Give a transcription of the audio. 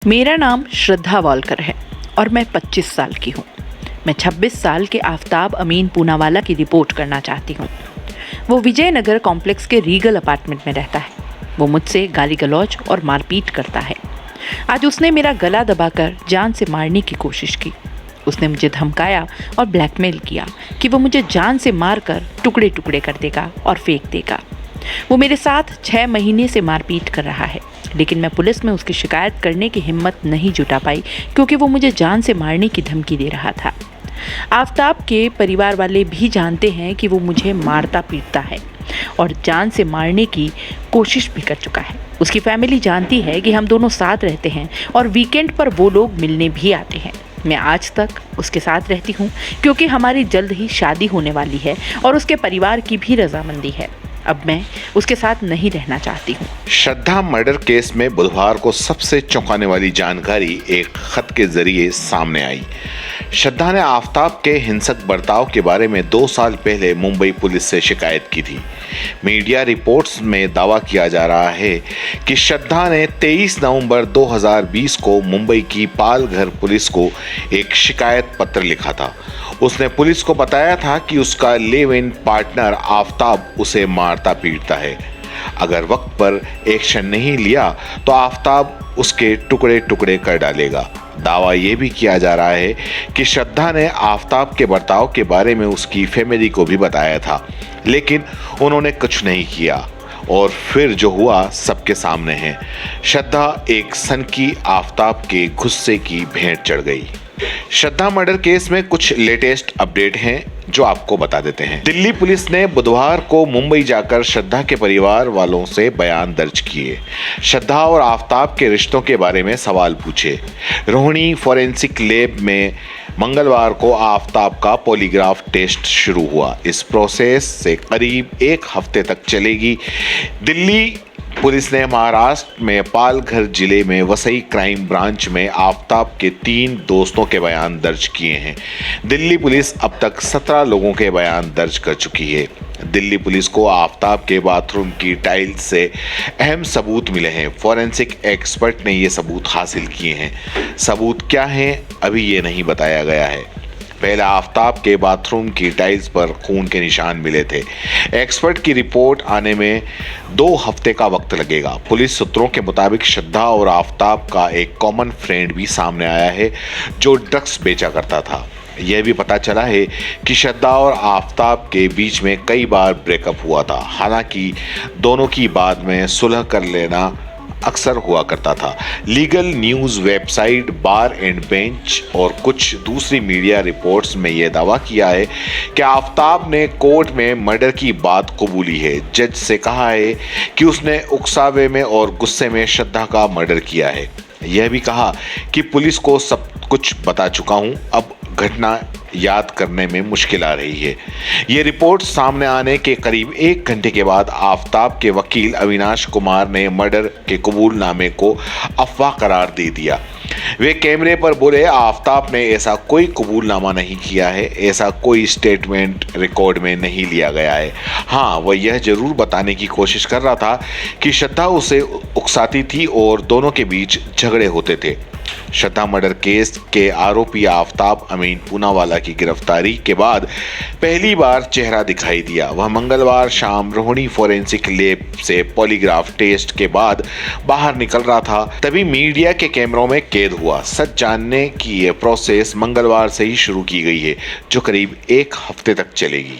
मेरा नाम श्रद्धा वालकर है और मैं 25 साल की हूँ। मैं 26 साल के आफ्ताब अमीन पूनावाला की रिपोर्ट करना चाहती हूँ। वो विजयनगर कॉम्प्लेक्स के रीगल अपार्टमेंट में रहता है। वो मुझसे गाली गलौज और मारपीट करता है। आज उसने मेरा गला दबाकर जान से मारने की कोशिश की। उसने मुझे धमकाया और ब्लैकमेल किया कि वो मुझे जान से मारकर टुकड़े टुकड़े कर देगा और फेंक देगा। वो मेरे साथ 6 महीने से मारपीट कर रहा है, लेकिन मैं पुलिस में उसकी शिकायत करने की हिम्मत नहीं जुटा पाई क्योंकि वो मुझे जान से मारने की धमकी दे रहा था। आफ्ताब के परिवार वाले भी जानते हैं कि वो मुझे मारता पीटता है और जान से मारने की कोशिश भी कर चुका है। उसकी फैमिली जानती है कि हम दोनों साथ रहते हैं और वीकेंड पर वो लोग मिलने भी आते हैं। मैं आज तक उसके साथ रहती हूँ क्योंकि हमारी जल्द ही शादी होने वाली है और उसके परिवार की भी रजामंदी है। अब मैं उसके साथ नहीं रहना चाहती हूँ। श्रद्धा मर्डर केस में बुधवार को सबसे चौंकाने वाली जानकारी एक खत के जरिए सामने आई। श्रद्धा ने आफ्ताब के हिंसक बर्ताव के बारे में 2 साल पहले मुंबई पुलिस से शिकायत की थी। मीडिया रिपोर्ट्स में दावा किया जा रहा है कि श्रद्धा ने 23 नवंबर 2020 को मुंबई की पालघर पुलिस को एक शिकायत पत्र लिखा था। उसने पुलिस को बताया था कि उसका लिव इन पार्टनर आफ्ताब उसे मारता पीटता है। अगर वक्त पर एक्शन नहीं लिया तो आफ्ताब उसके टुकड़े टुकड़े कर डालेगा। दावा यह भी किया जा रहा है कि श्रद्धा ने आफ्ताब के बर्ताव के बारे में उसकी फैमिली को भी बताया था, लेकिन उन्होंने कुछ नहीं किया और फिर जो हुआ सबके सामने है। श्रद्धा एक सनकी आफ्ताब के गुस्से की भेंट चढ़ गई। श्रद्धा मर्डर केस में कुछ लेटेस्ट अपडेट हैं जो आपको बता देते हैं। दिल्ली पुलिस ने बुधवार को मुंबई जाकर श्रद्धा के परिवार वालों से बयान दर्ज किए। श्रद्धा और आफ्ताब के रिश्तों के बारे में सवाल पूछे। रोहिणी फॉरेंसिक लैब में मंगलवार को आफ्ताब का पॉलीग्राफ टेस्ट शुरू हुआ। इस प्रोसेस से करीब 1 हफ्ते तक चलेगी। दिल्ली पुलिस ने महाराष्ट्र में पालघर जिले में वसई क्राइम ब्रांच में आफ्ताब के 3 दोस्तों के बयान दर्ज किए हैं। दिल्ली पुलिस अब तक 17 लोगों के बयान दर्ज कर चुकी है। दिल्ली पुलिस को आफ्ताब के बाथरूम की टाइल्स से अहम सबूत मिले हैं। फॉरेंसिक एक्सपर्ट ने ये सबूत हासिल किए हैं। सबूत क्या हैं अभी ये नहीं बताया गया है। पहले आफ्ताब के बाथरूम की टाइल्स पर खून के निशान मिले थे। एक्सपर्ट की रिपोर्ट आने में 2 हफ्ते का वक्त लगेगा। पुलिस सूत्रों के मुताबिक श्रद्धा और आफ्ताब का एक कॉमन फ्रेंड भी सामने आया है जो ड्रग्स बेचा करता था। यह भी पता चला है कि श्रद्धा और आफ्ताब के बीच में कई बार ब्रेकअप हुआ था। हालांकि दोनों की बाद में सुलह कर लेना अक्सर हुआ करता था। Legal news website bar and bench और कुछ दूसरी मीडिया रिपोर्ट्स में यह दावा किया है कि आफ्ताब ने कोर्ट में मर्डर की बात कबूली है। जज से कहा है कि उसने उकसावे में और गुस्से में श्रद्धा का मर्डर किया है। यह भी कहा कि पुलिस को सब कुछ बता चुका हूं, अब घटना याद करने में मुश्किल आ रही है। ये रिपोर्ट सामने आने के करीब 1 घंटे के बाद आफ्ताब के वकील अविनाश कुमार ने मर्डर के कबूलनामे को अफवाह करार दे दिया। वे कैमरे पर बोले, आफ्ताब ने ऐसा कोई कबूलनामा नहीं किया है, ऐसा कोई स्टेटमेंट रिकॉर्ड में नहीं लिया गया है। हाँ, वह यह जरूर बताने की कोशिश कर रहा था कि श्रद्धा उसे उकसाती थी और दोनों के बीच झगड़े होते थे। श्रद्धा मर्डर केस के आरोपी आफ्ताब अमीन पूनावाला की गिरफ्तारी के बाद पहली बार चेहरा दिखाई दिया। वह मंगलवार शाम रोहिणी फॉरेंसिक लैब से पॉलीग्राफ टेस्ट के बाद बाहर निकल रहा था, तभी मीडिया के कैमरों में कैद हुआ। सच जानने की यह प्रोसेस मंगलवार से ही शुरू की गई है जो करीब 1 हफ्ते तक चलेगी।